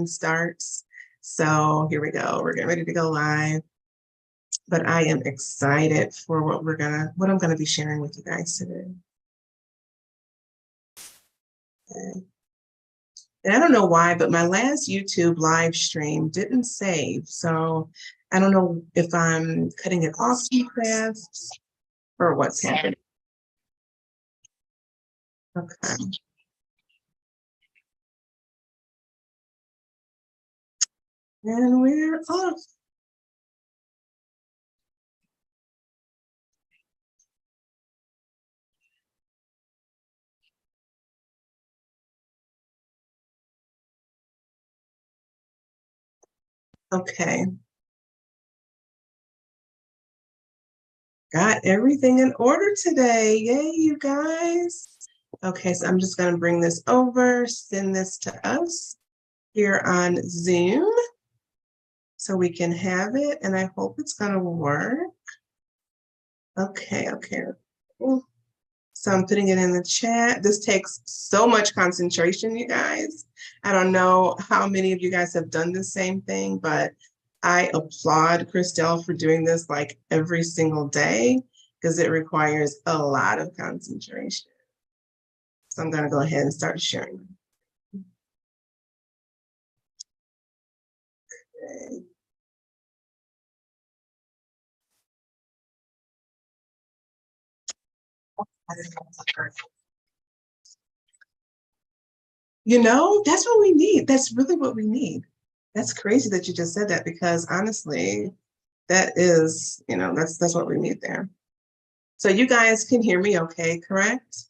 starts. So here we go. We're getting ready to go live. But I am excited for what I'm gonna be sharing with you guys today. Okay. And I don't know why, but my last YouTube live stream didn't save. So I don't know if I'm cutting it off too fast or what's happening. Okay. And we're off. Okay. Got everything in order today. Yay, you guys. Okay, so I'm just going to bring this over, send this to us here on Zoom so we can have it, and I hope it's going to work. Okay. So I'm putting it in the chat. This takes so much concentration, you guys. I don't know how many of you guys have done the same thing, but I applaud Christelle for doing this like every single day because it requires a lot of concentration. So I'm going to go ahead and start sharing. Okay. You know, that's what we need. That's really what we need. That's crazy that you just said that because honestly, that is, that's what we need there. So you guys can hear me okay, correct?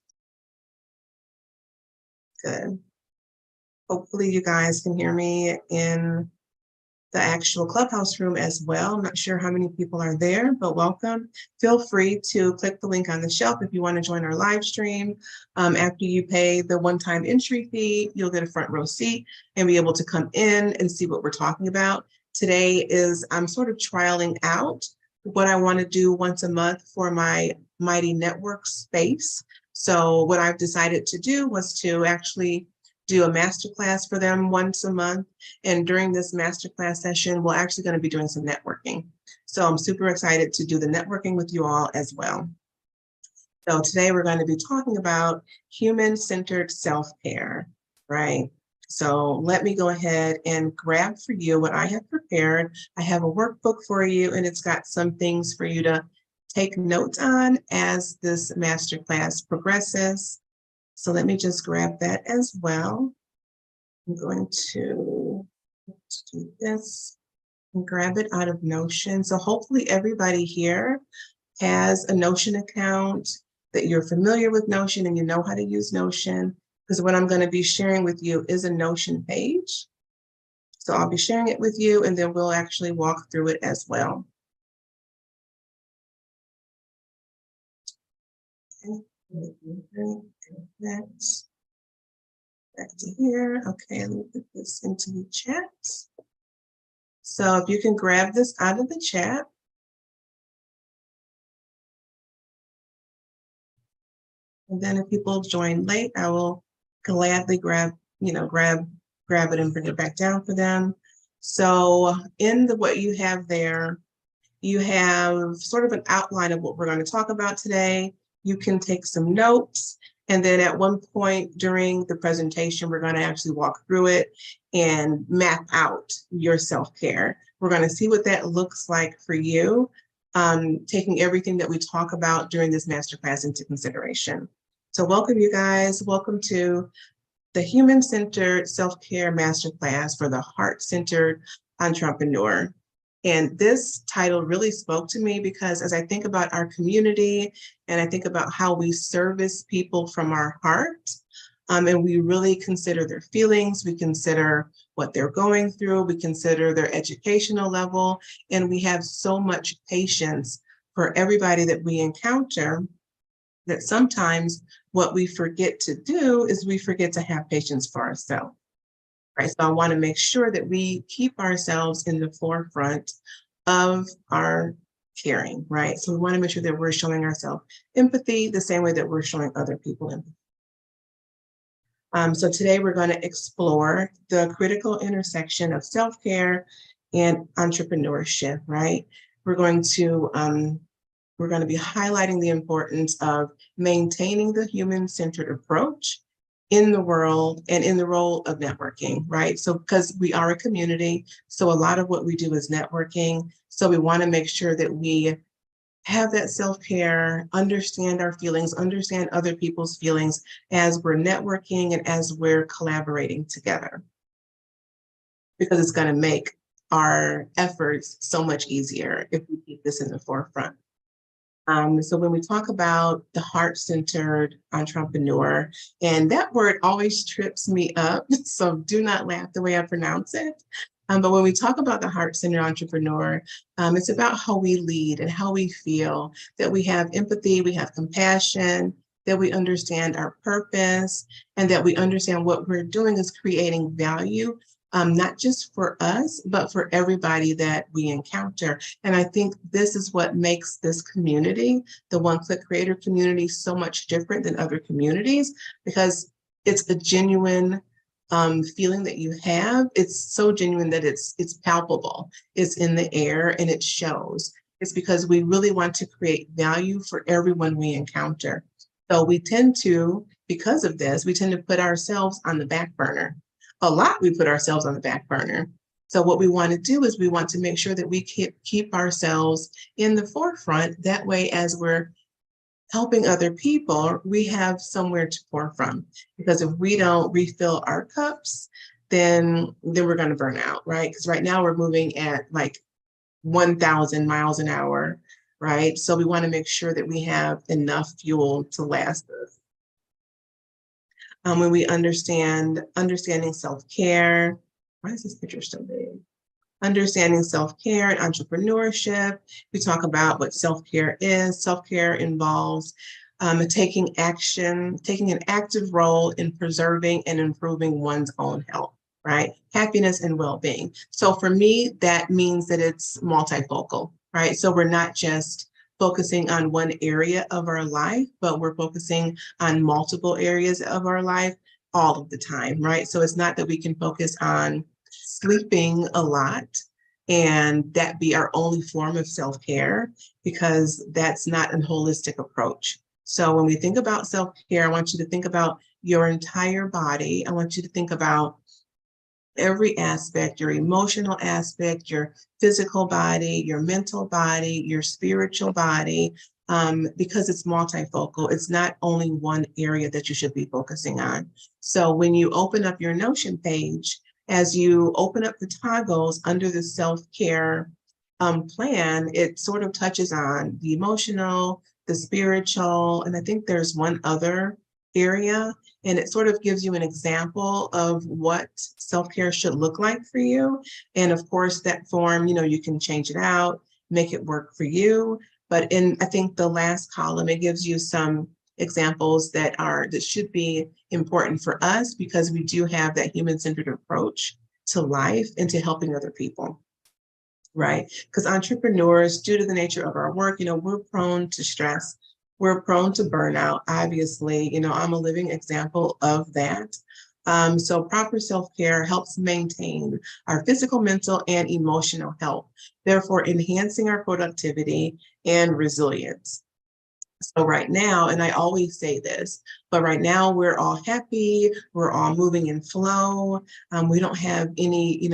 Good. Hopefully you guys can hear me in the actual Clubhouse room as well. I'm not sure how many people are there, but welcome. Feel free to click the link on the shelf if you want to join our live stream. After you pay the one-time entry fee, you'll get a front row seat and be able to come in and see what we're talking about. Today I'm sort of trialing out what I want to do once a month for my Mighty Network space. So what I've decided to do was to actually do a masterclass for them once a month. And during this masterclass session, we're actually going to be doing some networking. So I'm super excited to do the networking with you all as well. So today we're going to be talking about human-centered self-care, right? So let me go ahead and grab for you what I have prepared. I have a workbook for you, and it's got some things for you to take notes on as this masterclass progresses. So let me just grab that as well. I'm going to do this and grab it out of Notion. So hopefully everybody here has a Notion account, that you're familiar with Notion and you know how to use Notion, because what I'm going to be sharing with you is a Notion page. So I'll be sharing it with you and then we'll actually walk through it as well. Okay. Next. Back to here. Okay, let me put this into the chat. So if you can grab this out of the chat. And then if people join late, I will gladly grab it and bring it back down for them. So in what you have there, you have sort of an outline of what we're going to talk about today. You can take some notes. And then at one point during the presentation, we're going to actually walk through it and map out your self-care. We're going to see what that looks like for you, taking everything that we talk about during this masterclass into consideration. So welcome, you guys. Welcome to the Human-Centered Self-Care Masterclass for the Heart-Centered Entrepreneur. And this title really spoke to me because as I think about our community and I think about how we service people from our heart, and we really consider their feelings, we consider what they're going through, we consider their educational level, and we have so much patience for everybody that we encounter that sometimes what we forget to do is we forget to have patience for ourselves. Right, so I want to make sure that we keep ourselves in the forefront of our caring, right? So we want to make sure that we're showing ourselves empathy the same way that we're showing other people empathy. So today we're going to explore the critical intersection of self-care and entrepreneurship, right? We're going to be highlighting the importance of maintaining the human-centered approach in the world and in the role of networking, right? So because we are a community, so a lot of what we do is networking. So we want to make sure that we have that self-care, understand our feelings, understand other people's feelings as we're networking and as we're collaborating together, because it's going to make our efforts so much easier if we keep this in the forefront. So when we talk about the heart-centered entrepreneur, and that word always trips me up, so do not laugh the way I pronounce it. But when we talk about the heart-centered entrepreneur, it's about how we lead and how we feel, that we have empathy, we have compassion, that we understand our purpose, and that we understand what we're doing is creating value, not just for us, but for everybody that we encounter. And I think this is what makes this community, the One Click Creator community, so much different than other communities, because it's a genuine feeling that you have. It's so genuine that it's palpable, it's in the air, and it shows. It's because we really want to create value for everyone we encounter. So we tend to, because of this, we tend to put ourselves on the back burner. A lot we put ourselves on the back burner. So what we want to do is we want to make sure that we keep ourselves in the forefront. That way, as we're helping other people, we have somewhere to pour from. Because if we don't refill our cups, then we're going to burn out, right? Because right now we're moving at like 1,000 miles an hour, right? So we want to make sure that we have enough fuel to last us. When we understanding self-care, why is this picture so big? Understanding self-care and entrepreneurship. We talk about what self-care is. Self-care involves taking an active role in preserving and improving one's own health, right? Happiness and well-being. So for me, that means that it's multifocal, right? So we're not just focusing on one area of our life, but we're focusing on multiple areas of our life all of the time, right? So it's not that we can focus on sleeping a lot and that be our only form of self-care, because that's not a holistic approach. So when we think about self-care, I want you to think about your entire body. I want you to think about every aspect, your emotional aspect, your physical body, your mental body, your spiritual body, because it's multifocal. It's not only one area that you should be focusing on. So when you open up your Notion page, as you open up the toggles under the self-care plan, it sort of touches on the emotional, the spiritual, and I think there's one other area, and it sort of gives you an example of what self-care should look like for you. And of course, that form, you can change it out, make it work for you. But in, I think, the last column, it gives you some examples that should be important for us, because we do have that human-centered approach to life and to helping other people, right? Because entrepreneurs, due to the nature of our work, we're prone to stress. We're prone to burnout, obviously. I'm a living example of that. So proper self-care helps maintain our physical, mental, and emotional health, therefore enhancing our productivity and resilience. So right now, and I always say this, but right now we're all happy, we're all moving in flow. We don't have any,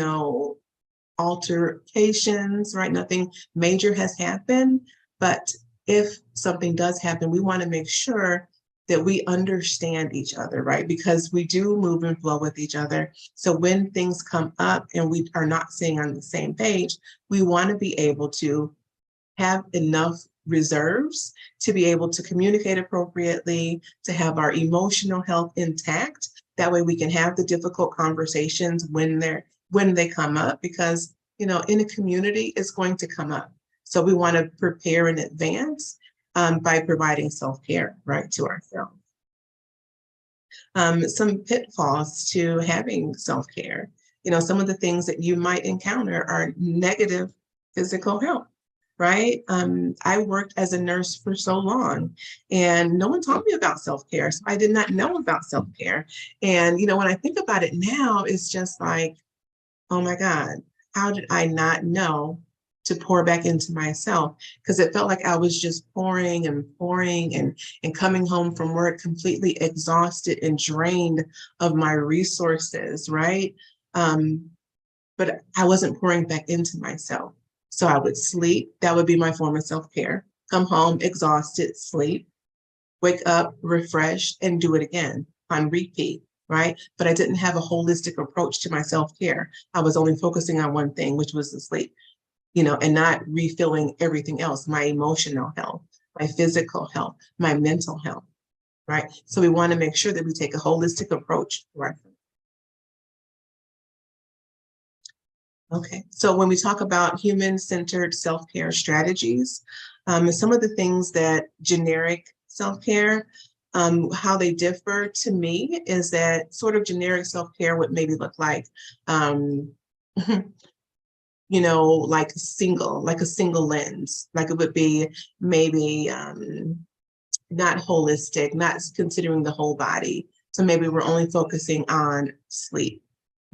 altercations, right? Nothing major has happened, but if something does happen, we want to make sure that we understand each other, right? Because we do move and flow with each other. So when things come up and we are not sitting on the same page, we want to be able to have enough reserves to be able to communicate appropriately, to have our emotional health intact. That way we can have the difficult conversations when they come up, because, in a community, it's going to come up. So we want to prepare in advance by providing self-care, right, to ourselves. Some pitfalls to having self-care. Some of the things that you might encounter are negative physical health, right? I worked as a nurse for so long and no one taught me about self-care. So I did not know about self-care. And, when I think about it now, it's just like, oh my God, how did I not know to pour back into myself? Because it felt like I was just pouring and pouring and coming home from work completely exhausted and drained of my resources, right? But I wasn't pouring back into myself. So I would sleep. That would be my form of self-care. Come home exhausted, sleep, wake up refreshed, and do it again on repeat, right? But I didn't have a holistic approach to my self-care. I was only focusing on one thing, which was the sleep, and not refilling everything else, my emotional health, my physical health, my mental health, right? So we want to make sure that we take a holistic approach to our. Okay, so when we talk about human-centered self-care strategies, some of the things that generic self-care, how they differ to me is that sort of generic self-care would maybe look like, like a single lens, like it would be maybe not holistic, not considering the whole body. So maybe we're only focusing on sleep.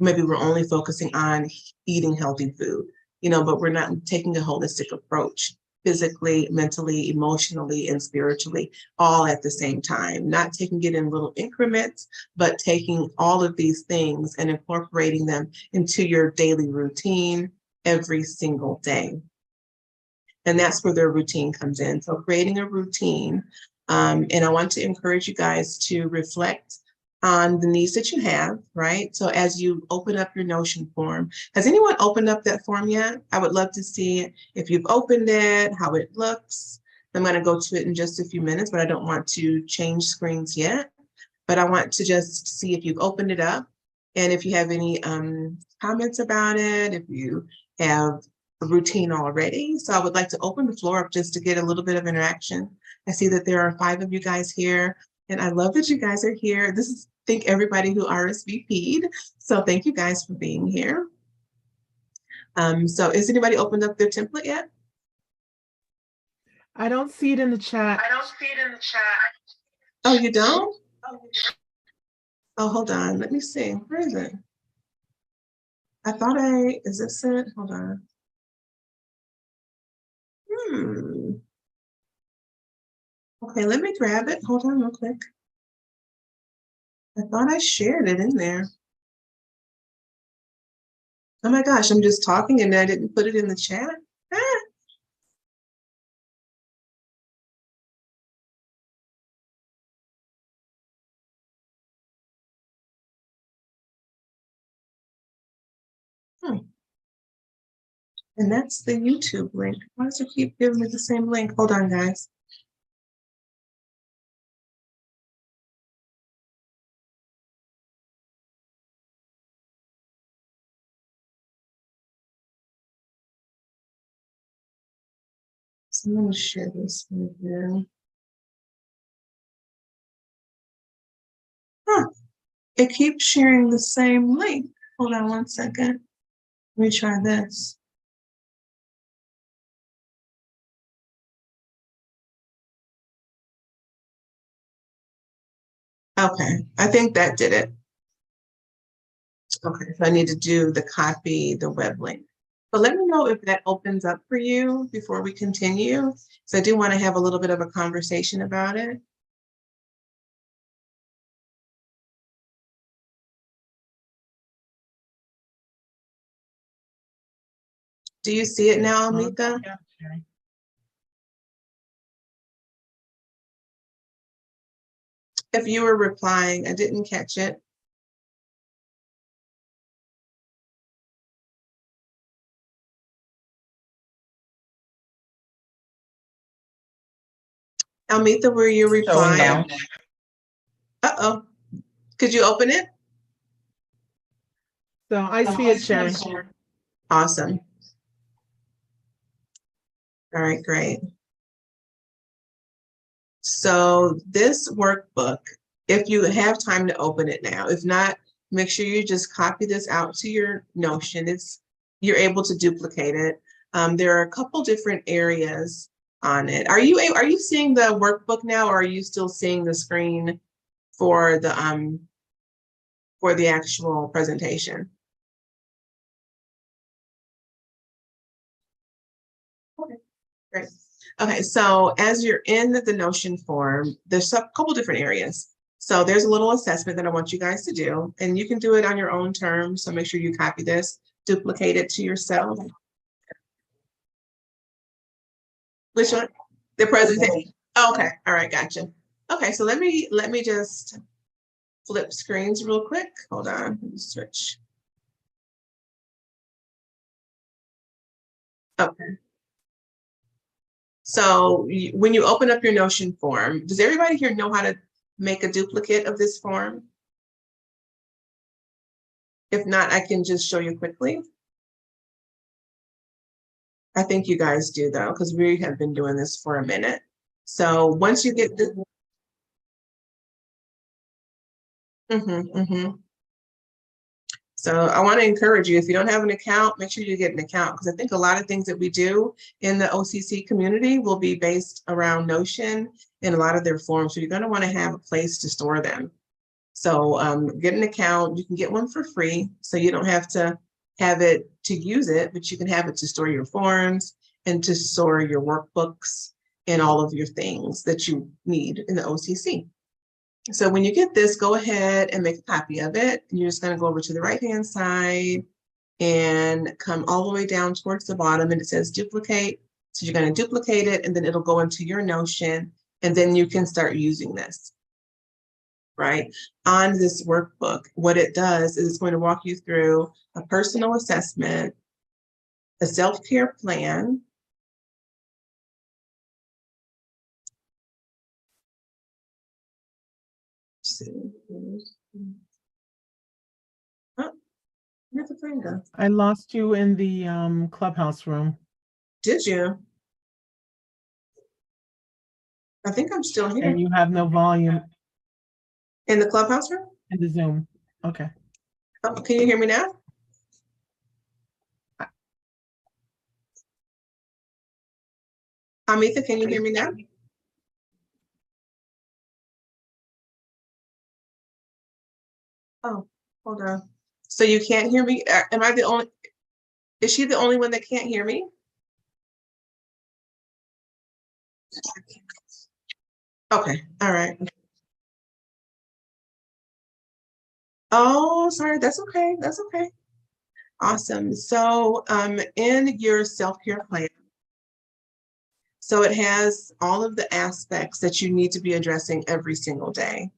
Maybe we're only focusing on eating healthy food, but we're not taking a holistic approach physically, mentally, emotionally, and spiritually, all at the same time, not taking it in little increments, but taking all of these things and incorporating them into your daily routine every single day. And that's where their routine comes in. So creating a routine. And I want to encourage you guys to reflect on the needs that you have, right? So as you open up your Notion form, has anyone opened up that form yet? I would love to see if you've opened it, how it looks. I'm going to go to it in just a few minutes, but I don't want to change screens yet. But I want to just see if you've opened it up and if you have any comments about it, if you have a routine already. So I would like to open the floor up just to get a little bit of interaction. I see that there are 5 of you guys here, and I love that you guys are here. This is, thank everybody who RSVP'd. So thank you guys for being here. So is anybody opened up their template yet? I don't see it in the chat. Oh, you don't? Oh, hold on. Let me see. Where is it? I thought is this it? Hold on. Okay, let me grab it. Hold on real quick. I thought I shared it in there. Oh my gosh, I'm just talking and I didn't put it in the chat. Ah. And that's the YouTube link. Why does it keep giving me the same link? Hold on, guys. So I'm going to share this with you. It keeps sharing the same link. Hold on one second. Let me try this. Okay, I think that did it. Okay, so I need to do the copy the web link. But let me know if that opens up for you before we continue. So I do want to have a little bit of a conversation about it. Do you see it now, Amita? If you were replying, I didn't catch it. Almitha, were you replying? Uh-oh. Could you open it? So I see it, Sherry. Awesome. All right, great. So this workbook, if you have time to open it now, if not, make sure you just copy this out to your Notion. You're able to duplicate it. There are a couple different areas on it. Are you seeing the workbook now, or are you still seeing the screen for the actual presentation? Okay, great. Okay, so as you're in the Notion form, there's a couple different areas. So there's a little assessment that I want you guys to do, and you can do it on your own terms. So make sure you copy this, duplicate it to yourself. Which one? The presentation. Okay, all right, gotcha. Okay, so let me just flip screens real quick. Hold on, let me switch. Okay. So when you open up your Notion form, does everybody here know how to make a duplicate of this form? If not, I can just show you quickly. I think you guys do though, because we have been doing this for a minute. So once you get the So I want to encourage you, if you don't have an account, make sure you get an account, because I think a lot of things that we do in the OCC community will be based around Notion and a lot of their forms. So you're going to want to have a place to store them. So get an account. You can get one for free, so you don't have to have it to use it, but you can have it to store your forms and to store your workbooks and all of your things that you need in the OCC. So when you get this, go ahead and make a copy of it. You're just going to go over to the right-hand side and come all the way down towards the bottom, and it says duplicate. So you're going to duplicate it, and then it'll go into your Notion, and then you can start using this. Right? On this workbook, what it does is it's going to walk you through a personal assessment, a self-care plan, oh, where'd the plan go? I lost you in the clubhouse room. Did you? I think I'm still here. And you have no volume In the clubhouse room? in the Zoom. Okay. Oh, can you hear me now? Amitha, can you hear me now? Oh, hold on. So you can't hear me? Am I the only, is she the only one that can't hear me? Okay, all right. Oh, sorry, that's okay, that's okay. Awesome. So in your self-care plan, so it has all of the aspects that you need to be addressing every single day.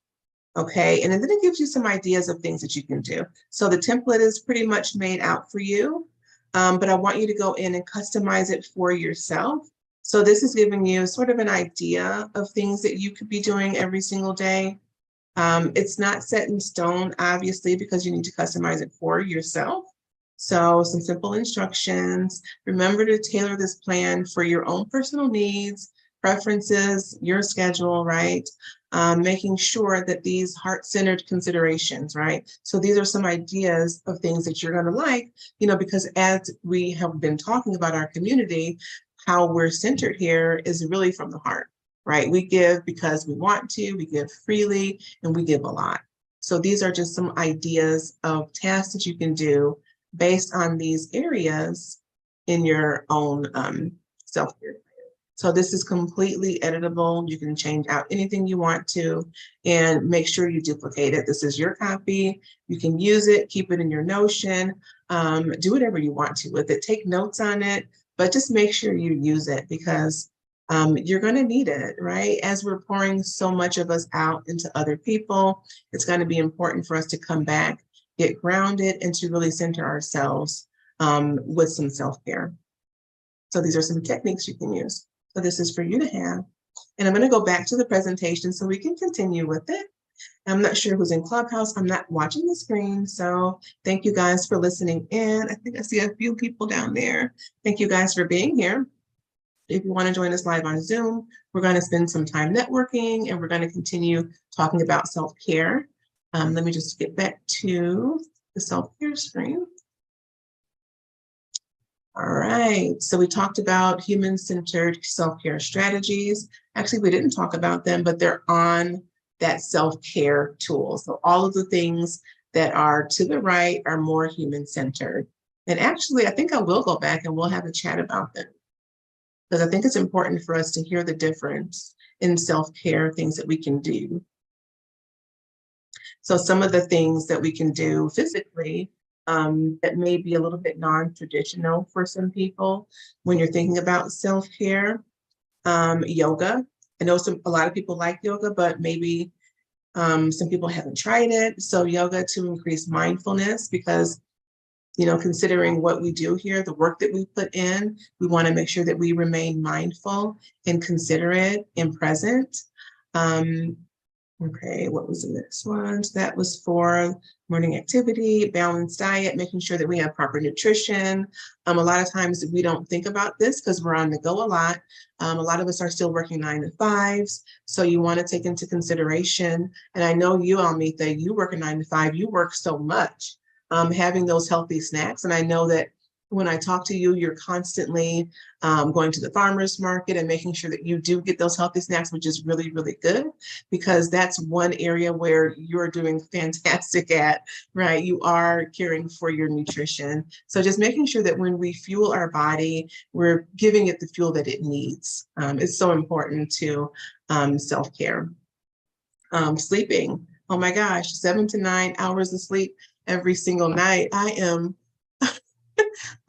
Okay, and then it gives you some ideas of things that you can do. So the template is pretty much made out for you, but I want you to go in and customize it for yourself. So this is giving you sort of an idea of things that you could be doing every single day. It's not set in stone, obviously, because you need to customize it for yourself. So some simple instructions. Remember to tailor this plan for your own personal needs, preferences, your schedule, right? Making sure that these heart-centered considerations, right? So these are some ideas of things that you're gonna like, you know, because as we have been talking about our community, how we're centered here is really from the heart, right? We give because we want to, we give freely, and we give a lot. So these are just some ideas of tasks that you can do based on these areas in your own self-care. So this is completely editable. You can change out anything you want to and make sure you duplicate it. This is your copy. You can use it, keep it in your Notion, do whatever you want to with it. Take notes on it, but just make sure you use it, because you're going to need it, right? As we're pouring so much of us out into other people, it's going to be important for us to come back, get grounded, and to really center ourselves with some self-care. So these are some techniques you can use. So this is for you to have. And I'm going to go back to the presentation so we can continue with it. I'm not sure who's in Clubhouse. I'm not watching the screen. So thank you guys for listening in. I think I see a few people down there. Thank you guys for being here. If you want to join us live on Zoom, we're going to spend some time networking, and we're going to continue talking about self-care. Let me just get back to the self-care screen. All right, so we talked about human-centered self-care strategies. Actually, we didn't talk about them, but they're on that self-care tool. So all of the things that are to the right are more human-centered. And actually, I think I will go back and we'll have a chat about them because I think it's important for us to hear the difference in self-care, things that we can do. So some of the things that we can do physically that may be a little bit non-traditional for some people when you're thinking about self-care, yoga. I know a lot of people like yoga, but maybe some people haven't tried it. So yoga to increase mindfulness because, you know, considering what we do here, the work that we put in, we want to make sure that we remain mindful and considerate and present. Um, Okay, what was the next one? So that was for morning activity, balanced diet, making sure that we have proper nutrition. A lot of times we don't think about this because we're on the go a lot. A lot of us are still working 9 to 5s. So you want to take into consideration, and I know you, Almitha, you work a 9 to 5, you work so much, having those healthy snacks. And I know that when I talk to you, you're constantly going to the farmer's market and making sure that you do get those healthy snacks, which is really, really good because that's one area where you're doing fantastic at, right? You are caring for your nutrition. So just making sure that when we fuel our body, we're giving it the fuel that it needs. It's so important to self-care. Sleeping, oh my gosh, 7 to 9 hours of sleep every single night.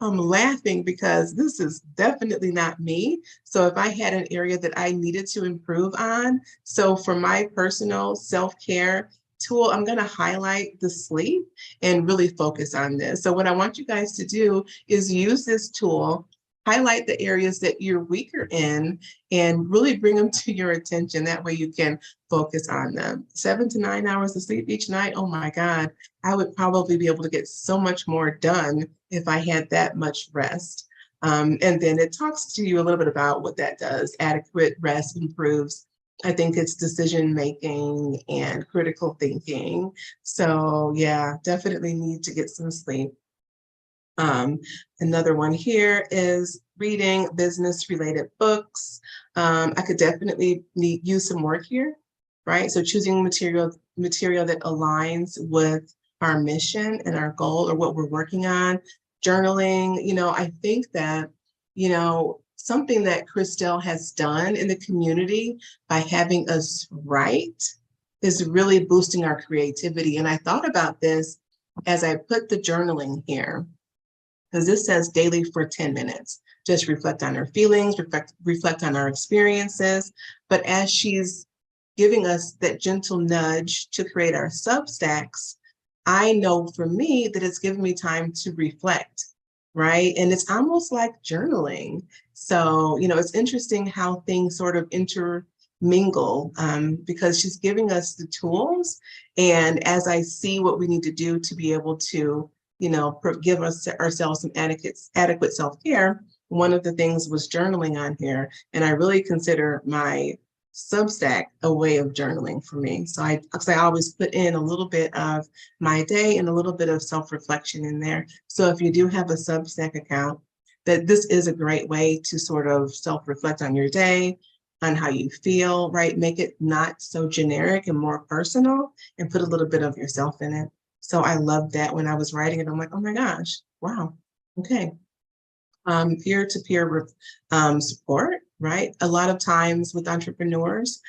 I'm laughing because this is definitely not me. So if I had an area that I needed to improve on, so for my personal self-care tool, I'm going to highlight the sleep and really focus on this. So what I want you guys to do is use this tool, highlight the areas that you're weaker in, and really bring them to your attention. That way you can focus on them. 7 to 9 hours of sleep each night. Oh my God, I would probably be able to get so much more done if I had that much rest. And then it talks to you a little bit about what that does. Adequate rest improves, I think it's decision making and critical thinking. So yeah, definitely need to get some sleep. Um, Another one here is reading business related books. I could definitely use some work here, right? So choosing material that aligns with our mission and our goal or what we're working on. Journaling, you know, I think that, you know, something that Christelle has done in the community by having us write is really boosting our creativity. And I thought about this as I put the journaling here because this says daily for 10 minutes. Just reflect on our feelings, reflect on our experiences. But as she's giving us that gentle nudge to create our Substacks, I know for me that it's given me time to reflect, right? And it's almost like journaling. So, you know, it's interesting how things sort of intermingle because she's giving us the tools. And as I see what we need to do to be able to, you know, give ourselves some adequate self-care, one of the things was journaling on here. And I really consider my Substack a way of journaling for me. So I always put in a little bit of my day and a little bit of self-reflection in there. So if you do have a Substack account, that this is a great way to sort of self-reflect on your day, on how you feel, right? Make it not so generic and more personal and put a little bit of yourself in it. So I loved that when I was writing it. I'm like, oh my gosh, wow, okay. Peer-to-peer support, right? A lot of times with entrepreneurs,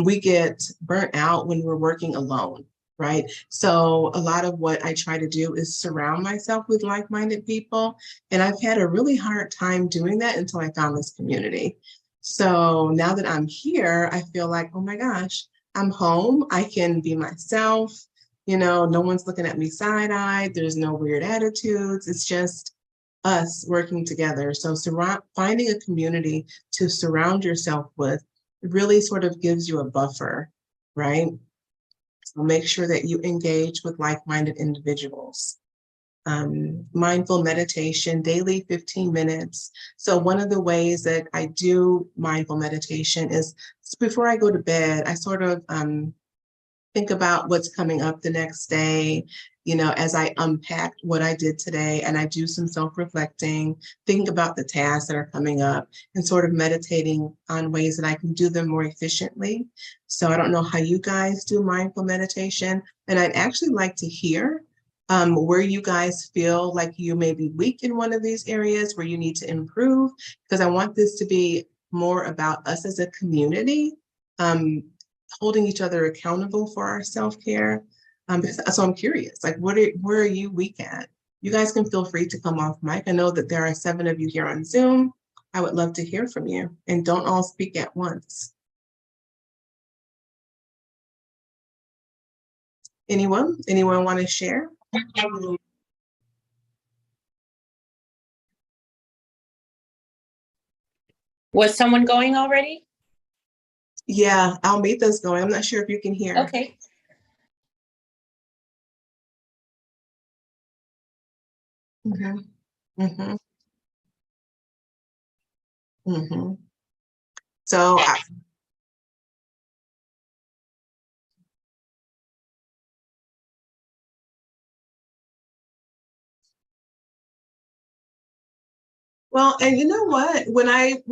we get burnt out when we're working alone, right? So a lot of what I try to do is surround myself with like-minded people. And I've had a really hard time doing that until I found this community. So now that I'm here, I feel like, oh my gosh, I'm home. I can be myself. You know, no one's looking at me side-eyed. There's no weird attitudes. It's just us working together. So finding a community to surround yourself with really sort of gives you a buffer, right? So make sure that you engage with like-minded individuals. Mindful meditation, daily 15 minutes. So one of the ways that I do mindful meditation is before I go to bed, I sort of think about what's coming up the next day, as I unpack what I did today and I do some self-reflecting, thinking about the tasks that are coming up and sort of meditating on ways that I can do them more efficiently. So I don't know how you guys do mindful meditation, and I'd actually like to hear where you guys feel like you may be weak in one of these areas, where you need to improve, because I want this to be more about us as a community, holding each other accountable for our self-care. So I'm curious, like, where are you weak at? You guys can feel free to come off mic. I know that there are 7 of you here on Zoom. I would love to hear from you, and don't all speak at once. Anyone want to share? Was someone going already? Yeah, Almitha's going. I'm not sure if you can hear. Okay. Mm-hmm. Mm-hmm. Mm-hmm. So well, and you know what? When I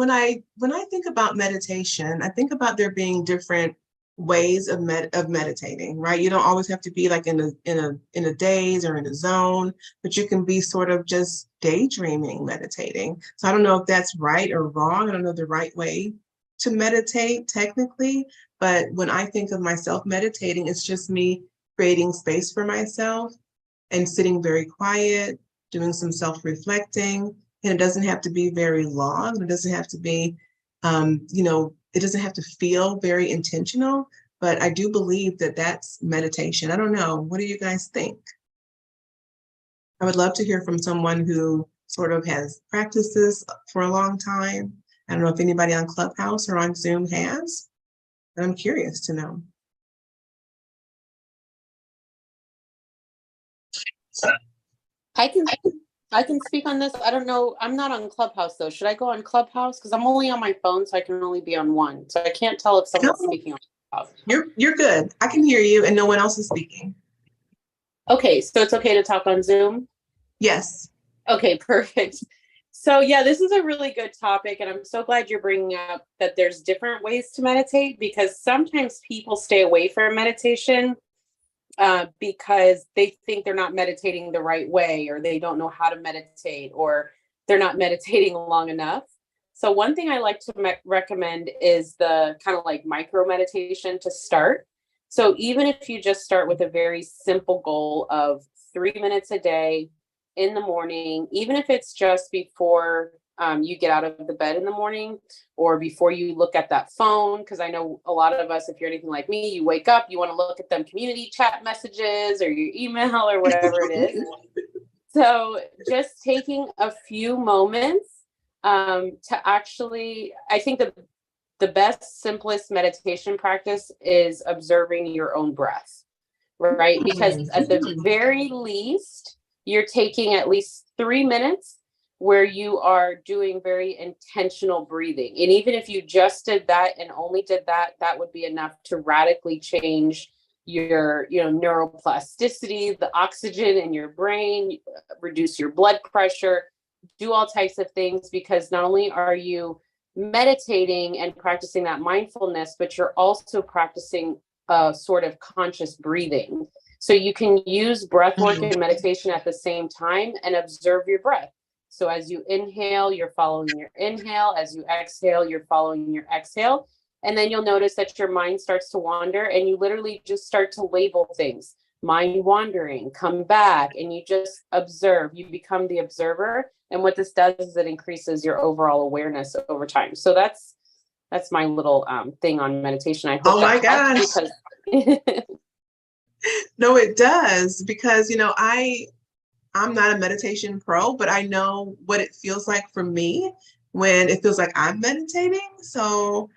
think about meditation, I think about there being different ways of meditating, right? You don't always have to be like in a daze or in a zone, but you can be sort of just daydreaming, meditating. So I don't know if that's right or wrong. I don't know the right way to meditate technically, but when I think of myself meditating, it's just me creating space for myself and sitting very quiet, doing some self-reflecting. And it doesn't have to be very long. It doesn't have to be, it doesn't have to feel very intentional, but I do believe that that's meditation. I don't know. What do you guys think? I would love to hear from someone who sort of has practiced this for a long time. I don't know if anybody on Clubhouse or on Zoom has, but I'm curious to know. I can speak on this. I don't know. I'm not on Clubhouse though. Should I go on Clubhouse? Because I'm only on my phone, so I can only be on one. So I can't tell if someone's speaking on Clubhouse. You're good. I can hear you and no one else is speaking. Okay, so it's okay to talk on Zoom? Yes. Okay, perfect. So yeah, this is a really good topic, and I'm so glad you're bringing up that there's different ways to meditate, because sometimes people stay away from meditation because they think they're not meditating the right way, or they don't know how to meditate, or they're not meditating long enough. So one thing I like to recommend is the kind of like micro meditation to start. So even if you just start with a very simple goal of 3 minutes a day in the morning, even if it's just before you get out of the bed in the morning, or before you look at that phone, because I know a lot of us, if you're anything like me, you wake up, you want to look at them community chat messages or your email or whatever it is. So just taking a few moments to actually, I think the best, simplest meditation practice is observing your own breath, right? Because at the very least, you're taking at least 3 minutes where you are doing very intentional breathing. And even if you just did that and only did that, that would be enough to radically change your, neuroplasticity, the oxygen in your brain, reduce your blood pressure, do all types of things, because not only are you meditating and practicing that mindfulness, but you're also practicing a sort of conscious breathing. So you can use breath work and meditation at the same time and observe your breath. So as you inhale, you're following your inhale. As you exhale, you're following your exhale. And then you'll notice that your mind starts to wander, and you literally just start to label things. Mind wandering, come back, and you just observe. You become the observer. And what this does is it increases your overall awareness over time. So that's my little thing on meditation. I hope oh my gosh. Because No, it does, because I'm not a meditation pro, but I know what it feels like for me when it feels like I'm meditating. So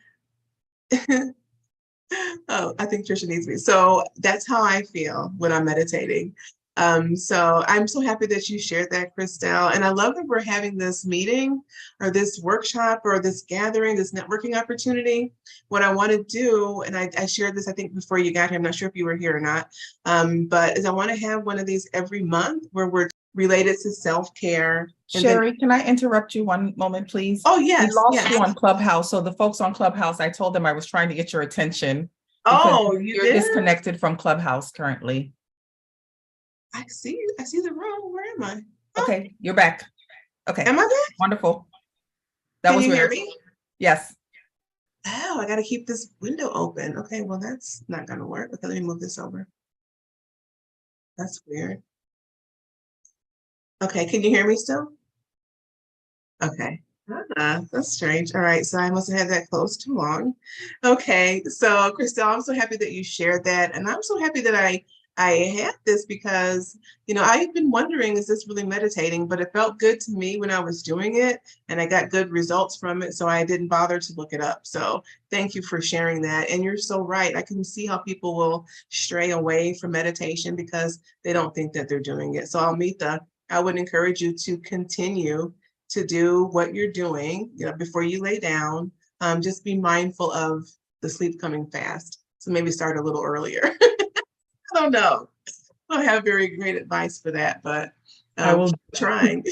oh, I think Trisha needs me. So that's how I feel when I'm meditating. So I'm so happy that you shared that, Christelle. And I love that we're having this meeting or this workshop or this gathering, this networking opportunity. What I want to do, and I shared this, I think, before you got here, I'm not sure if you were here or not, but is I want to have one of these every month where we're related to self-care. And then, Sherry, can I interrupt you one moment, please? oh, We yes, lost yes. you on Clubhouse. So the folks on Clubhouse, I told them I was trying to get your attention because Oh, you you're did? disconnected from Clubhouse currently. I see the room. Where am I? Oh, Okay, you're back. Okay, am I back? wonderful. That Can was you hear weird. me? Yes. Oh, I got to keep this window open. Okay, well, that's not going to work. Okay, let me move this over. That's weird. Okay, can you hear me still? Okay. That's strange. All right, so I must have had that closed too long. Okay, so Christelle, I'm so happy that you shared that, and I'm so happy that I had this because, you know, I've been wondering, is this really meditating? But it felt good to me when I was doing it, and I got good results from it, so I didn't bother to look it up. So thank you for sharing that. And you're so right. I can see how people will stray away from meditation because they don't think that they're doing it. So Almita, I would encourage you to continue to do what you're doing, you know, before you lay down. Just be mindful of the sleep coming fast. So maybe start a little earlier. I don't know. I don't have very great advice for that, but I will. trying.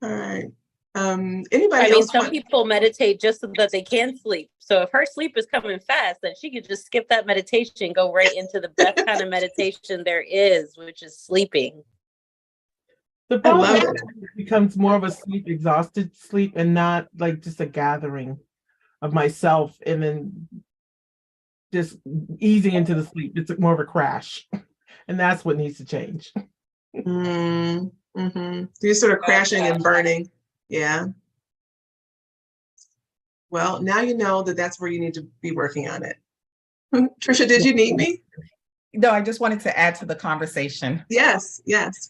All right. Anybody I mean, else some want? people meditate just so that they can sleep. So if her sleep is coming fast, then she could just skip that meditation, go right into the best kind of meditation there is, which is sleeping. The I problem love is it. it becomes more of a sleep, exhausted sleep, and not like just a gathering of myself and then just easing into the sleep. It's more of a crash. And that's what needs to change. Mm-hmm. You're sort of crashing and burning. Yeah. Well, now you know that that's where you need to be working on it. Trisha, did you need me? No, I just wanted to add to the conversation. Yes,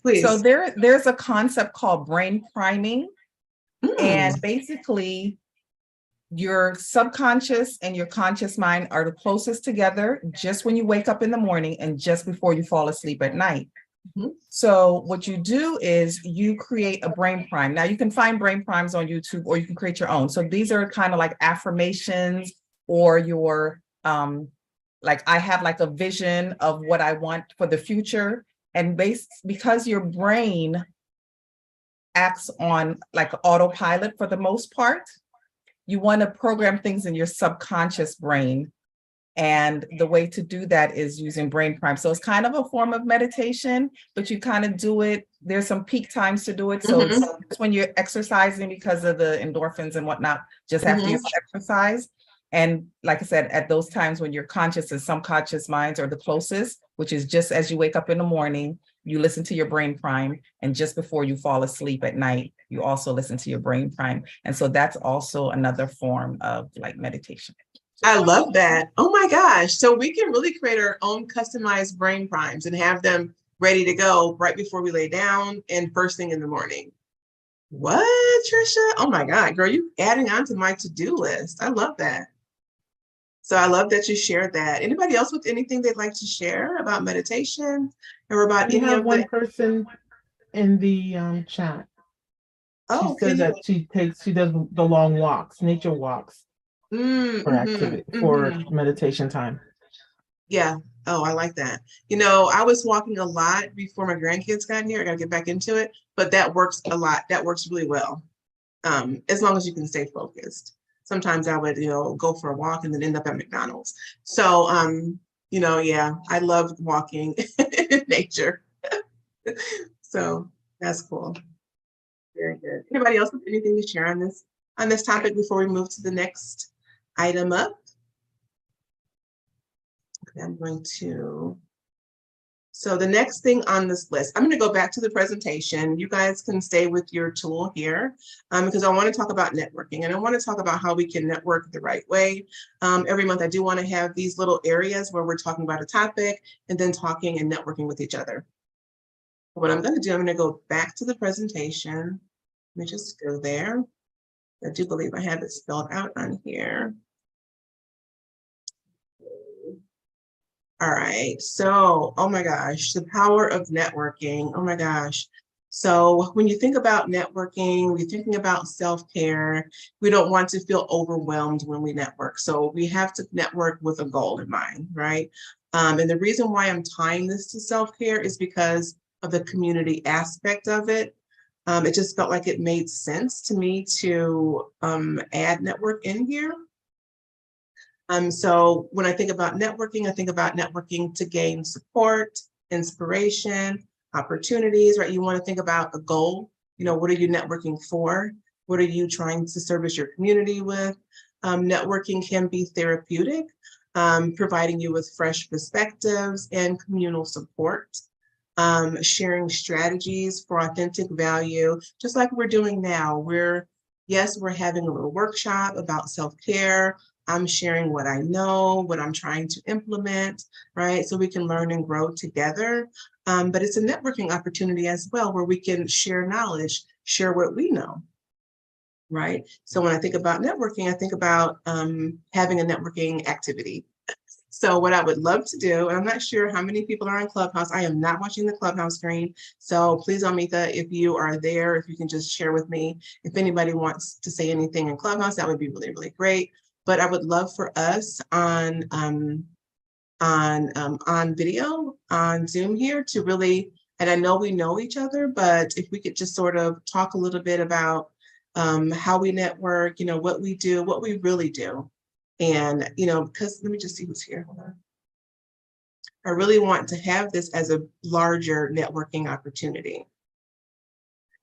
please. So there's a concept called brain priming, and basically your subconscious and your conscious mind are the closest together just when you wake up in the morning and just before you fall asleep at night. Mhm. So what you do is you create a brain prime. Now you can find brain primes on YouTube or you can create your own. So these are kind of like affirmations or your like I have like a vision of what I want for the future. And because your brain acts on like autopilot for the most part, you want to program things in your subconscious brain. And the way to do that is using brain prime. So it's kind of a form of meditation, but you kind of do it. There's some peak times to do it. So it's when you're exercising because of the endorphins and whatnot, just after you exercise. And like I said, at those times when your conscious and subconscious minds are the closest, which is just as you wake up in the morning, you listen to your brain prime. And just before you fall asleep at night, you also listen to your brain prime. And so that's also another form of like meditation. I love that. Oh my gosh. So we can really create our own customized brain primes and have them ready to go right before we lay down and first thing in the morning. What, Trisha? Oh my God, girl, you adding on to my to-do list. I love that. So I love that you shared that. Anybody else with anything they'd like to share about meditation or about We any have of one the? person in the chat. Oh, She said that she does the long walks, nature walks for activity, for meditation time. Yeah. Oh, I like that. You know, I was walking a lot before my grandkids got here. I got to get back into it, but that works a lot. That works really well. As long as you can stay focused. Sometimes I would, go for a walk and then end up at McDonald's. So, yeah, I love walking in nature. So that's cool. Very good. Anybody else with anything to share on this topic before we move to the next item up? Okay, I'm going to. So the next thing on this list, I'm going to go back to the presentation. You guys can stay with your tool here because I want to talk about networking and I want to talk about how we can network the right way. Every month, I do want to have these little areas where we're talking about a topic and then talking and networking with each other. What I'm going to do, I'm going to go back to the presentation. Let me just go there. I do believe I have it spelled out on here. All right. So, oh my gosh, the power of networking. Oh my gosh. So when you think about networking, we're thinking about self-care. We don't want to feel overwhelmed when we network. So we have to network with a goal in mind, right? And the reason why I'm tying this to self-care is because of the community aspect of it. It just felt like it made sense to me to add network in here. So when I think about networking to gain support, inspiration, opportunities, right? You want to think about a goal. You know, what are you networking for? What are you trying to service your community with? Networking can be therapeutic, providing you with fresh perspectives and communal support. Sharing strategies for authentic value, just like we're doing now. Yes, we're having a little workshop about self-care. I'm sharing what I know, what I'm trying to implement, right? So we can learn and grow together. But it's a networking opportunity as well, where we can share knowledge, share what we know, right? So when I think about networking, I think about having a networking activity. So what I would love to do, and I'm not sure how many people are in Clubhouse. I am not watching the Clubhouse screen. So please, Amita, if you are there, if you can just share with me, if anybody wants to say anything in Clubhouse, that would be really, really great. But I would love for us on video, on Zoom here to really, and I know we know each other, but if we could just sort of talk a little bit about how we network, you know, what we do, what we really do. And, you know, because let me just see who's here. Hold on. I really want to have this as a larger networking opportunity.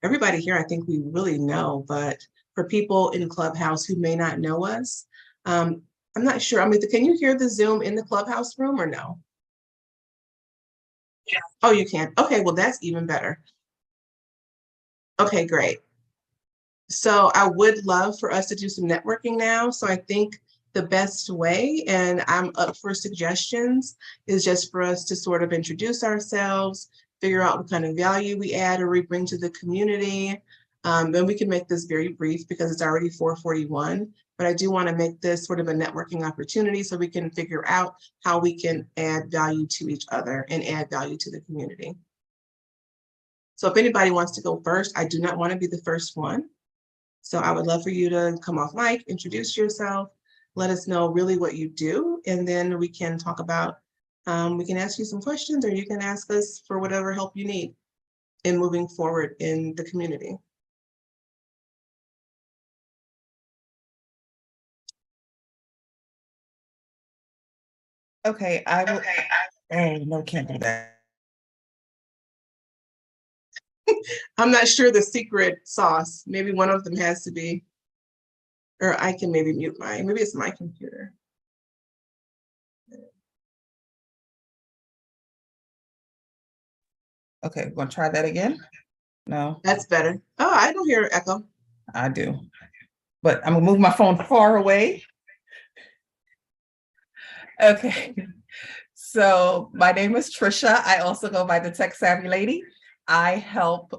Everybody here, I think we really know, but for people in Clubhouse who may not know us, I'm not sure. I mean, can you hear the Zoom in the Clubhouse room or no? Yeah. Oh, you can. Okay, well, that's even better. Okay, great. So I would love for us to do some networking now. So I think the best way, and I'm up for suggestions, is just for us to sort of introduce ourselves, figure out what kind of value we add or we bring to the community. And we can make this very brief because it's already 4:41, but I do want to make this sort of a networking opportunity so we can figure out how we can add value to each other and add value to the community. So if anybody wants to go first, I do not want to be the first one. So I would love for you to come off mic, introduce yourself, let us know really what you do, and then we can talk about, we can ask you some questions or you can ask us for whatever help you need in moving forward in the community. Okay, I will. Oh, no, can't do that. I'm not sure the secret sauce. Maybe one of them has to be, or I can maybe mute mine. Maybe it's my computer. Okay, want to try that again? No, That's better. Oh, I don't hear echo. I do. But I'm gonna move my phone far away. Okay, so my name is Trisha. I also go by the Tech Savvy Lady. I help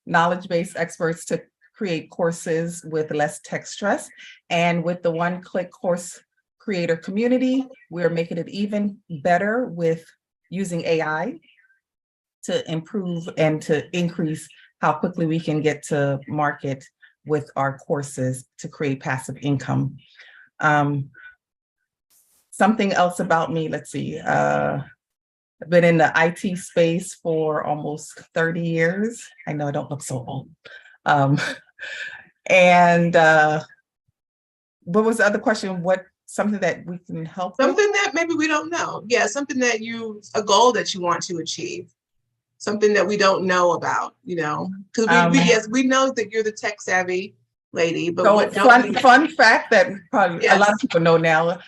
knowledge-based experts to create courses with less tech stress. And with the one-click course creator community, we're making it even better with using AI to improve and to increase how quickly we can get to market with our courses to create passive income. Something else about me, let's see, I've been in the IT space for almost 30 years. I know I don't look so old. What was the other question? Something that we can help with? Something that maybe we don't know. Yeah, something that a goal that you want to achieve. Something that we don't know about, you know, because yes, we know that you're the tech savvy lady, but so fun fact that probably yes. A lot of people know now.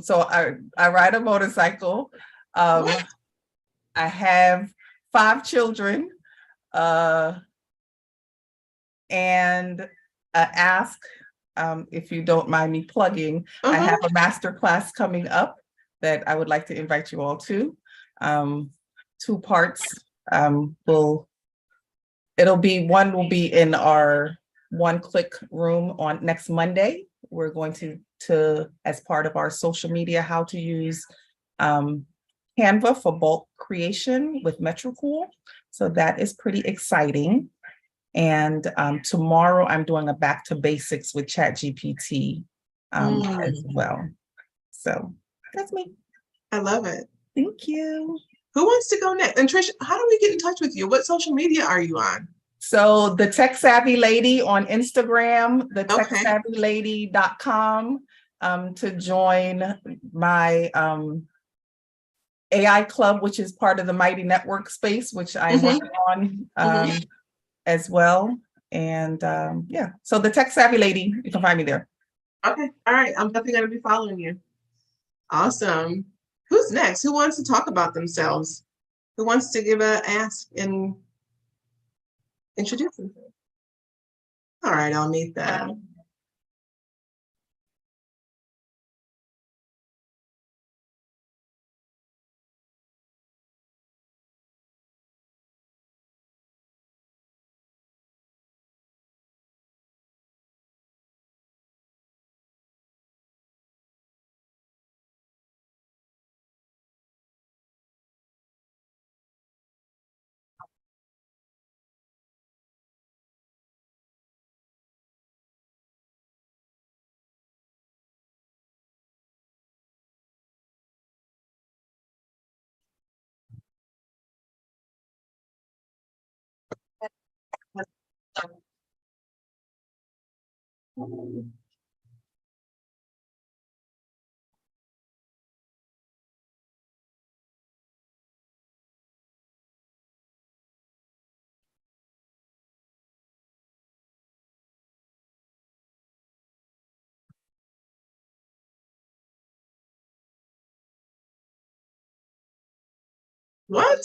So I ride a motorcycle. I have 5 children, and ask if you don't mind me plugging. I have a master class coming up that I would like to invite you all to. 2 parts. One will be in our one-click room on next Monday. We're going to as part of our social media, how to use Canva for bulk creation with Metricool. So that is pretty exciting. And tomorrow I'm doing a back to basics with ChatGPT as well. So that's me. I love it. Thank you. Who wants to go next? And Trish, how do we get in touch with you? What social media are you on? So the Tech Savvy Lady on Instagram, the Okay. techsavvylady.com to join my AI club, which is part of the Mighty Network space, which I'm working on as well. And yeah, so the Tech Savvy Lady, you can find me there. Okay. All right. I'm definitely going to be following you. Awesome. Who's next? Who wants to talk about themselves? Who wants to give a ask and introduce themselves? All right, I'll meet that. What?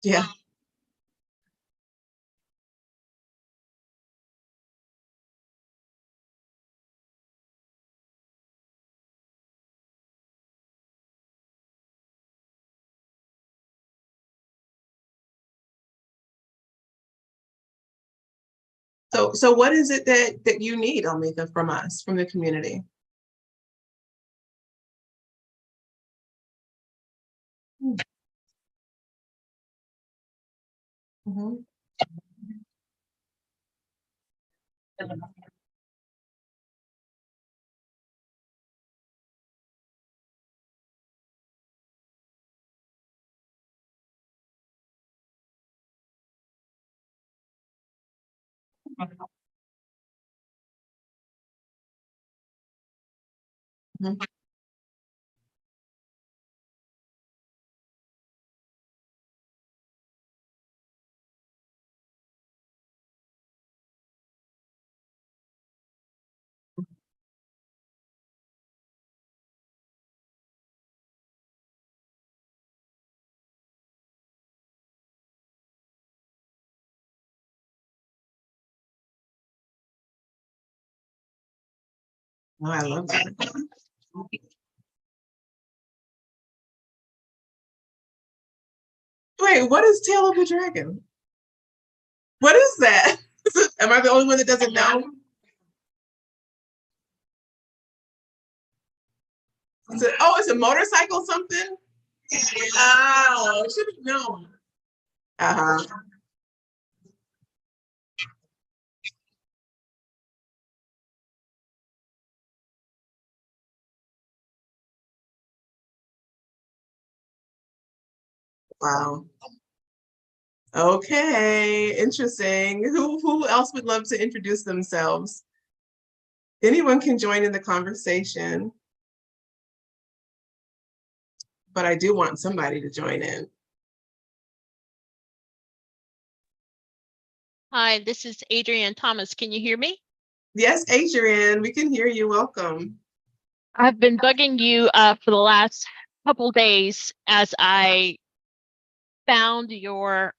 Yeah. So what is it that you need, Omika, from us, from the community? Mhm. Mhm. Oh, I love that. Wait, what is Tail of the Dragon? What is that? Am I the only one that doesn't know? It's a motorcycle something? Oh, I should have known. Uh-huh. Wow. Okay, interesting. Who else would love to introduce themselves? Anyone can join in the conversation, but I do want somebody to join in. Hi, this is Adrienne Thomas. Can you hear me? Yes, Adrienne, we can hear you. Welcome. I've been bugging you for the last couple days as I found your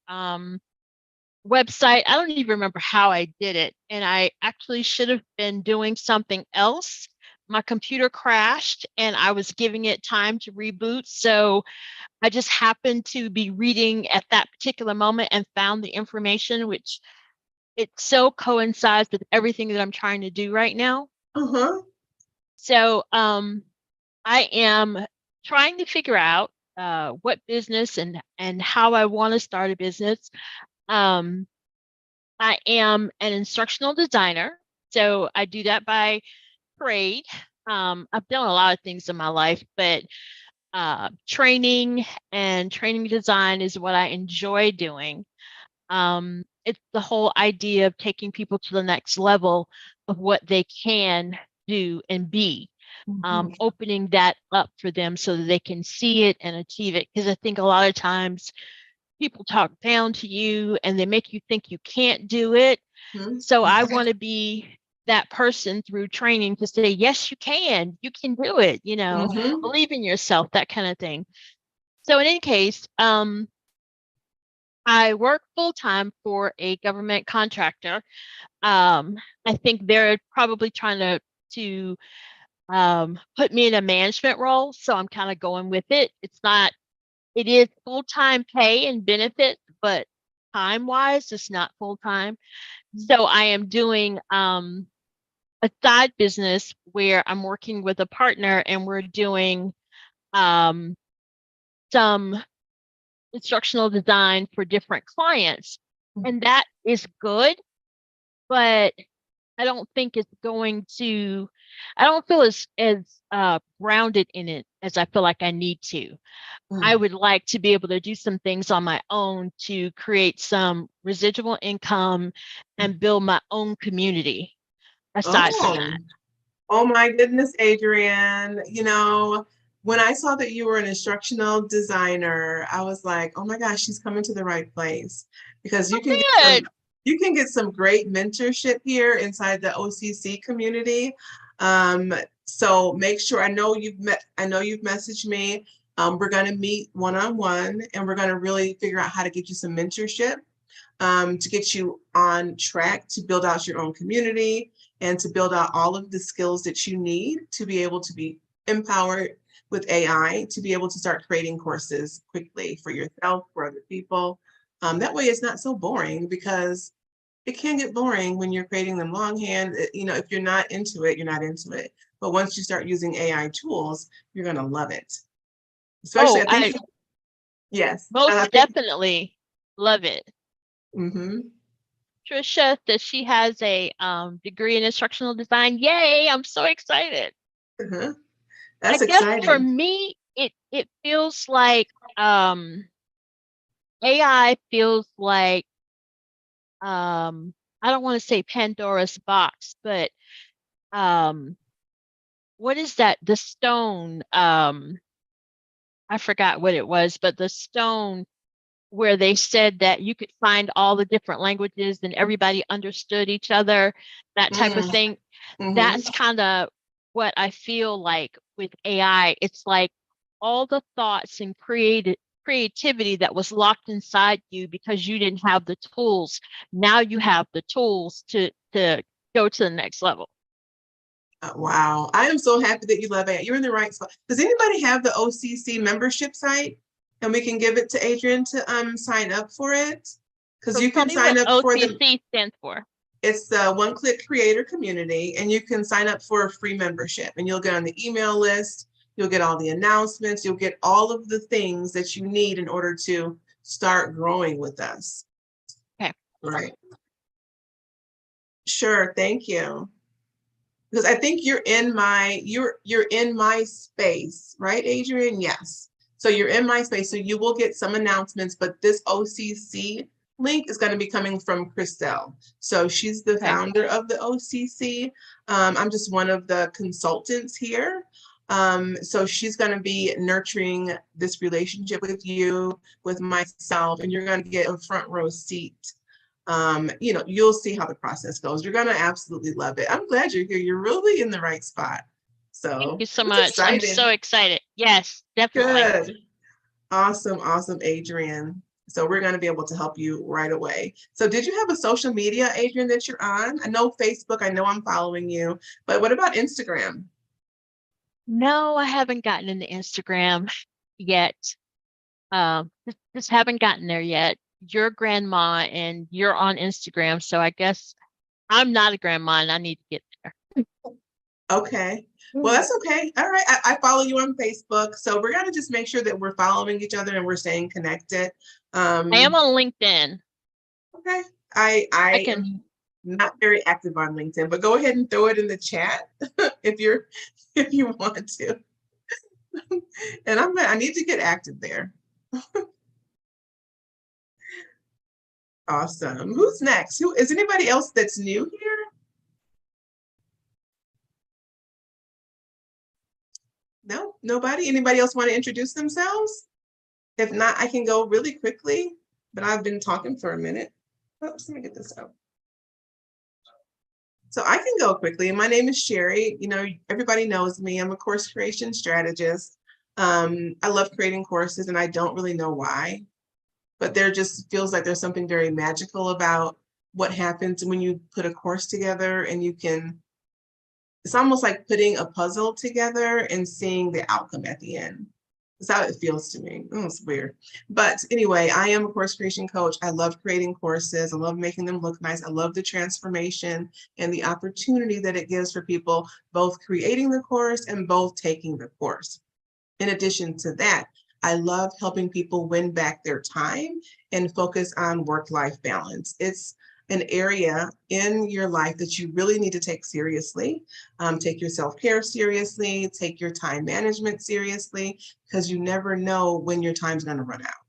website. I don't even remember how I did it, and I actually should have been doing something else, my computer crashed and I was giving it time to reboot. So I just happened to be reading at that particular moment and found the information, which it so coincides with everything that I'm trying to do right now. Uh-huh. So I am trying to figure out what business and how I want to start a business. I am an instructional designer, so I do that by trade. I've done a lot of things in my life, but training and training design is what I enjoy doing. It's the whole idea of taking people to the next level of what they can do and be, Mhm. opening that up for them so that they can see it and achieve it. Because I think a lot of times people talk down to you and they make you think you can't do it. Mhm. So I want to be that person through training to say, yes, you can do it, Mhm. believe in yourself, that kind of thing. So in any case, I work full time for a government contractor. I think they're probably trying to put me in a management role, so I'm kind of going with it. It is full time pay and benefits, but time wise, it's not full time. So I am doing a side business where I'm working with a partner and we're doing um, some instructional design for different clients. And that is good, but I don't think it's going to, I don't feel as grounded in it as I feel like I need to. I would like to be able to do some things on my own to create some residual income and build my own community aside from Oh, that. oh my goodness, Adrienne. When I saw that you were an instructional designer, I was like, oh my gosh, she's coming to the right place because Good. you can get some great mentorship here inside the OCC community. So make sure, I know you've messaged me. We're going to meet one-on-one and we're going to really figure out how to get you some mentorship, to get you on track to build out your own community and to build out all of the skills that you need to be able to be empowered with AI, to be able to start creating courses quickly for yourself, for other people. That way it's not so boring, because it can get boring when you're creating them longhand. If you're not into it, you're not into it. But once you start using AI tools, you're going to love it. Especially, Oh, I I think, yes. I most think, definitely love it. mhm, Trisha says she has a degree in instructional design. Yay, I'm so excited. uh-huh. I That's guess for exciting. me, it feels like AI feels like I don't want to say Pandora's box, but um what is that? The stone, I forgot what it was, but the stone where they said that you could find all the different languages and everybody understood each other, that type of Mm, thing. mhm. That's kind of what I feel like with AI. It's like all the thoughts and creativity that was locked inside you because you didn't have the tools. Now you have the tools to go to the next level. Wow. I am so happy that you love it. You're in the right spot. Does anybody have the OCC membership site? And we can give it to Adrienne to sign up for it. Because So you tell can me what sign up for the, OCC stands for. it's the One Click Creator Community, and you can sign up for a free membership and you'll get on the email list. You'll get all the announcements. You'll get all of the things that you need in order to start growing with us. Okay. Right. Sure. Thank you. Because I think you're in my space, right, Adrienne? Yes. So you're in my space. So you will get some announcements, but this OCC link is going to be coming from Christelle. So she's the Okay. founder of the OCC. I'm just one of the consultants here. So she's going to be nurturing this relationship with you, with myself, and you're going to get a front row seat. You'll see how the process goes. You're gonna absolutely love it. I'm glad you're here. You're really in the right spot. Thank So you so it's much. I'm so exciting. excited. Yes, definitely. Good. Awesome, awesome, Adrienne. So we're going to be able to help you right away. So did you have a social media, Adrienne, that you're on? I know Facebook, I know I'm following you, but what about Instagram? No, I haven't gotten into Instagram yet. Just haven't gotten there yet. You're grandma and you're on Instagram, so I guess I'm not a grandma and I need to get there. Okay. Well, that's okay. All right. I follow you on Facebook. So we're gonna just make sure that we're following each other and we're staying connected. I am on LinkedIn. Okay. I I can. am not very active on LinkedIn, but go ahead and throw it in the chat if you want to. And I need to get active there. Awesome. Who's next? Who is anybody else that's new here? No, nobody? Anybody else want to introduce themselves? If not, I can go really quickly, but I've been talking for a minute. Oops, let me get this out. So I can go quickly. My name is Sherry. You know, everybody knows me. I'm a course creation strategist. I love creating courses and I don't really know why, but there just feels like there's something very magical about what happens when you put a course together and it's almost like putting a puzzle together and seeing the outcome at the end. That's how it feels to me. Oh, it's weird. But anyway, I am a course creation coach. I love creating courses. I love making them look nice. I love the transformation and the opportunity that it gives for people, both creating the course and both taking the course. In addition to that, I love helping people win back their time and focus on work-life balance. It's an area in your life that you really need to take seriously. Take your self-care seriously, take your time management seriously, because you never know when your time's going to run out.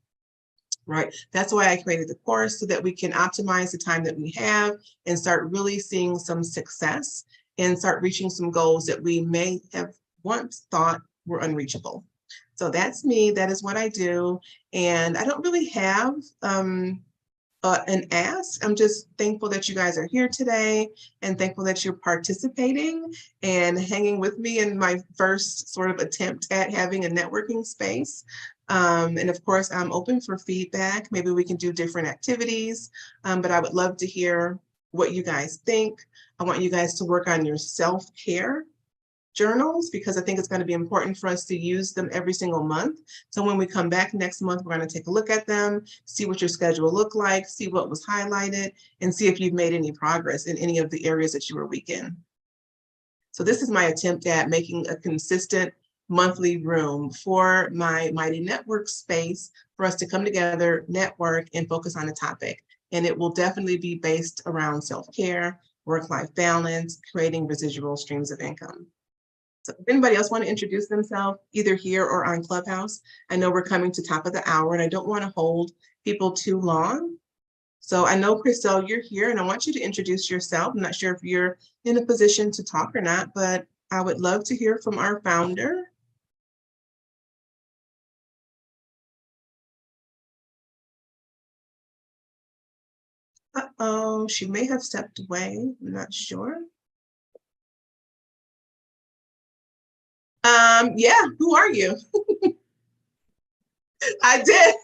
Right. That's why I created the course, so that we can optimize the time that we have and start really seeing some success and start reaching some goals that we may have once thought were unreachable. So that's me. That is what I do. And I don't really have an ask. I'm just thankful that you guys are here today and thankful that you're participating and hanging with me in my first sort of attempt at having a networking space. And of course, I'm open for feedback. Maybe we can do different activities, but I would love to hear what you guys think. I want you guys to work on your self-care journals, because I think it's going to be important for us to use them every single month. So when we come back next month, we're going to take a look at them, see what your schedule looked like, see what was highlighted, and see if you've made any progress in any of the areas that you were weak in. So this is my attempt at making a consistent monthly room for my Mighty Network space for us to come together, network, and focus on a topic. And it will definitely be based around self-care, work-life balance, creating residual streams of income. So if anybody else want to introduce themselves, either here or on Clubhouse, I know we're coming to top of the hour and I don't want to hold people too long. So I know, Christelle, you're here and I want you to introduce yourself. I'm not sure if you're in a position to talk or not, but I would love to hear from our founder. Uh-oh, she may have stepped away. I'm not sure. Yeah, who are you? I did.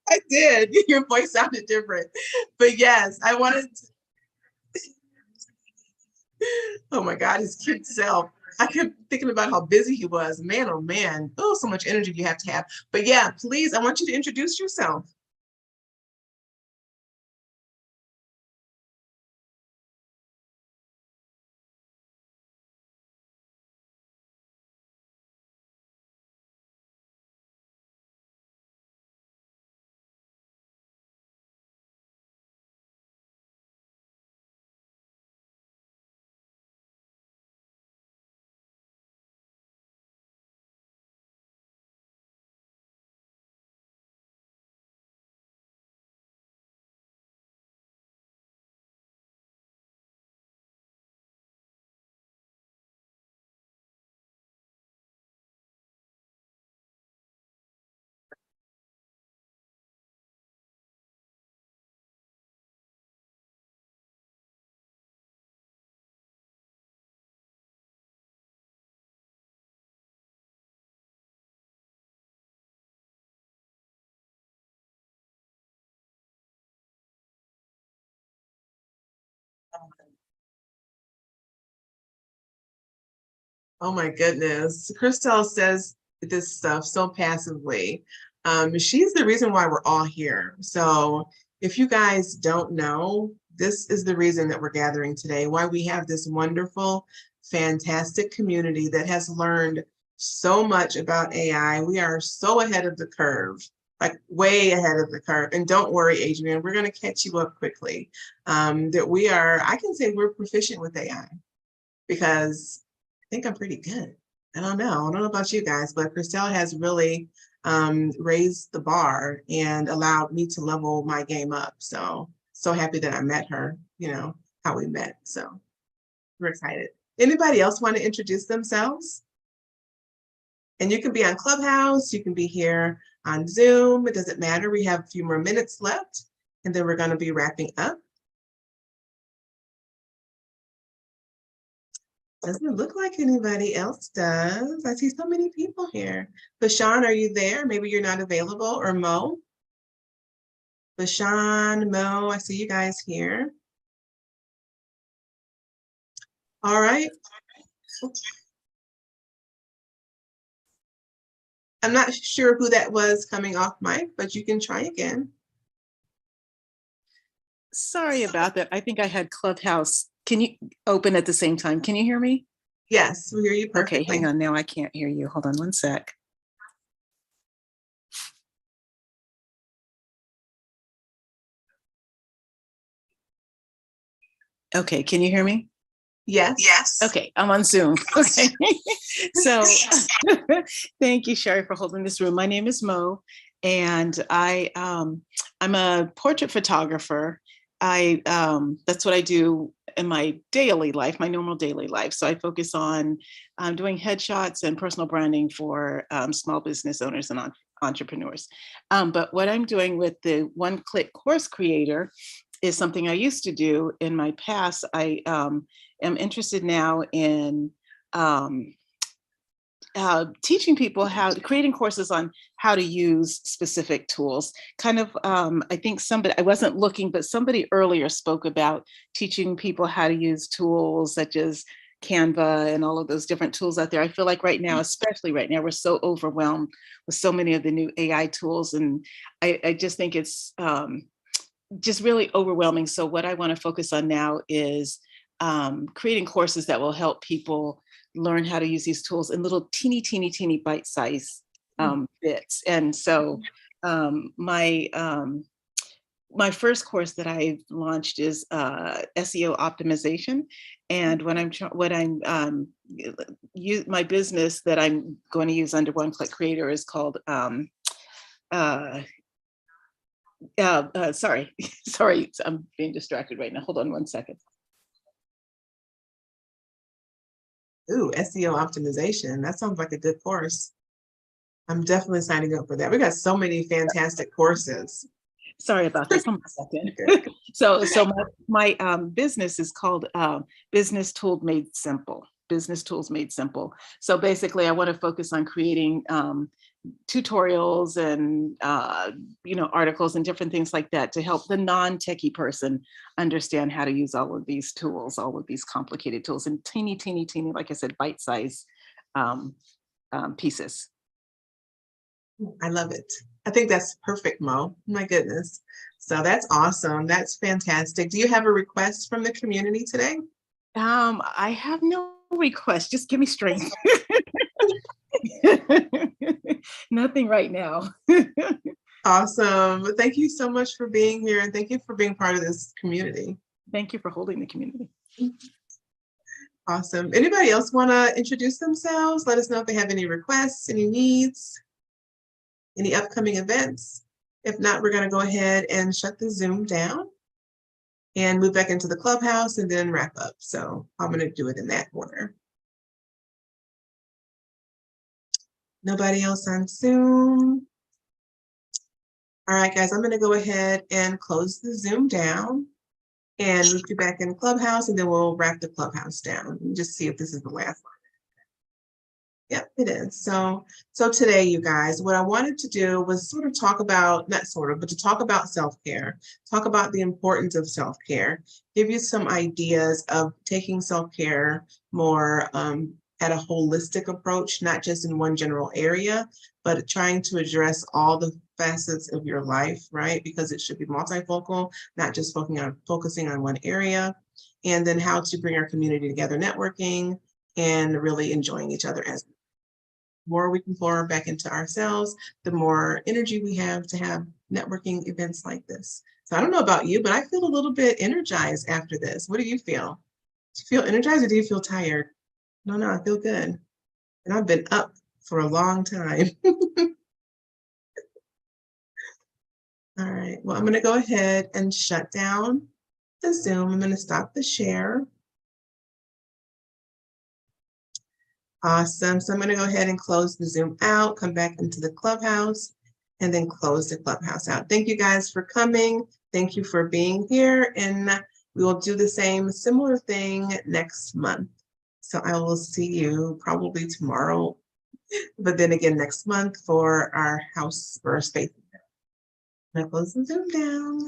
I did. Your voice sounded different. But yes, I wanted to, oh my God, his cute self. I kept thinking about how busy he was. Man, oh man. Oh, so much energy you have to have. But yeah, please, I want you to introduce yourself. Oh my goodness. Christelle says this stuff so passively. She's the reason why we're all here. So if you guys don't know, this is the reason that we're gathering today, why we have this wonderful, fantastic community that has learned so much about AI. We are so ahead of the curve, like way ahead of the curve. And don't worry, Adrian, we're going to catch you up quickly. That we are, I can say we're proficient with AI because I think I'm pretty good. I don't know about you guys, but Christelle has really raised the bar and allowed me to level my game up. So happy that I met her, you know, how we met. So we're excited. Anybody else want to introduce themselves? And you can be on Clubhouse, you can be here on Zoom. It doesn't matter. We have a few more minutes left, and then we're going to be wrapping up. Doesn't look like anybody else does. I see so many people here. Bashan, are you there? Maybe you're not available, or Mo. Bashan, Mo, I see you guys here. All right. I'm not sure who that was coming off mic, but you can try again. Sorry about that. I think I had Clubhouse. Can you open at the same time? Can you hear me? Yes, we hear you perfectly. Okay, hang on. Now I can't hear you. Hold on one sec. Okay, can you hear me? Yes. Yes. Okay, I'm on Zoom. Okay. So thank you, Sherry, for holding this room. My name is Mo, and I'm a portrait photographer. That's what I do in my daily life, my normal daily life. So I focus on doing headshots and personal branding for small business owners and entrepreneurs. But what I'm doing with the one-click course creator is something I used to do in my past. I am interested now in teaching people creating courses on how to use specific tools. Kind of, I think I wasn't looking, but somebody earlier spoke about teaching people how to use tools such as Canva and all of those different tools out there. I feel like right now, especially right now, we're so overwhelmed with so many of the new AI tools. And I just think it's just really overwhelming. So what I want to focus on now is creating courses that will help people learn how to use these tools in little teeny bite-sized bits. And so my first course that I've launched is SEO optimization. And my business that I'm going to use under One Click Creator is called sorry, I'm being distracted right now. Hold on one second. Ooh, SEO optimization. That sounds like a good course. I'm definitely signing up for that. We got so many fantastic courses. Sorry about this. One second. So my business is called Business Tools Made Simple. Business Tools Made Simple. So basically, I want to focus on creating tutorials and articles and different things like that to help the non-techie person understand how to use all of these tools, all of these complicated tools, in teeny, like I said, bite-sized pieces. I love it. I think that's perfect, Mo. My goodness. So that's awesome. That's fantastic. Do you have a request from the community today? I have no request. Just give me strength. Nothing right now. Awesome. Thank you so much for being here, and thank you for being part of this community. Thank you for holding the community. Awesome. Anybody else want to introduce themselves? Let us know if they have any requests, any needs, any upcoming events. If not, we're going to go ahead and shut the Zoom down and move back into the Clubhouse and then wrap up. So I'm going to do it in that order. Nobody else on Zoom? All right, guys, I'm going to go ahead and close the Zoom down and move you back in Clubhouse, and then we'll wrap the Clubhouse down and just see if this is the last one. Yep, it is. So today, you guys, what I wanted to do was sort of talk about, not sort of, but to talk about self-care, talk about the importance of self-care, give you some ideas of taking self-care more at a holistic approach, not just in one general area, but trying to address all the facets of your life, right? Because it should be multifocal, not just focusing on one area. And then how to bring our community together, networking, and really enjoying each other. As the more we can pour back into ourselves, the more energy we have to have networking events like this. So I don't know about you, but I feel a little bit energized after this. What do you feel? Do you feel energized or do you feel tired? No, I feel good. And I've been up for a long time. All right, well, I'm going to go ahead and shut down the Zoom. I'm going to stop the share. Awesome. So I'm going to go ahead and close the Zoom out, come back into the Clubhouse, and then close the Clubhouse out. Thank you guys for coming. Thank you for being here. And we will do the same similar thing next month. So I will see you probably tomorrow, but then again next month for our house or space. I'm going to close the Zoom down.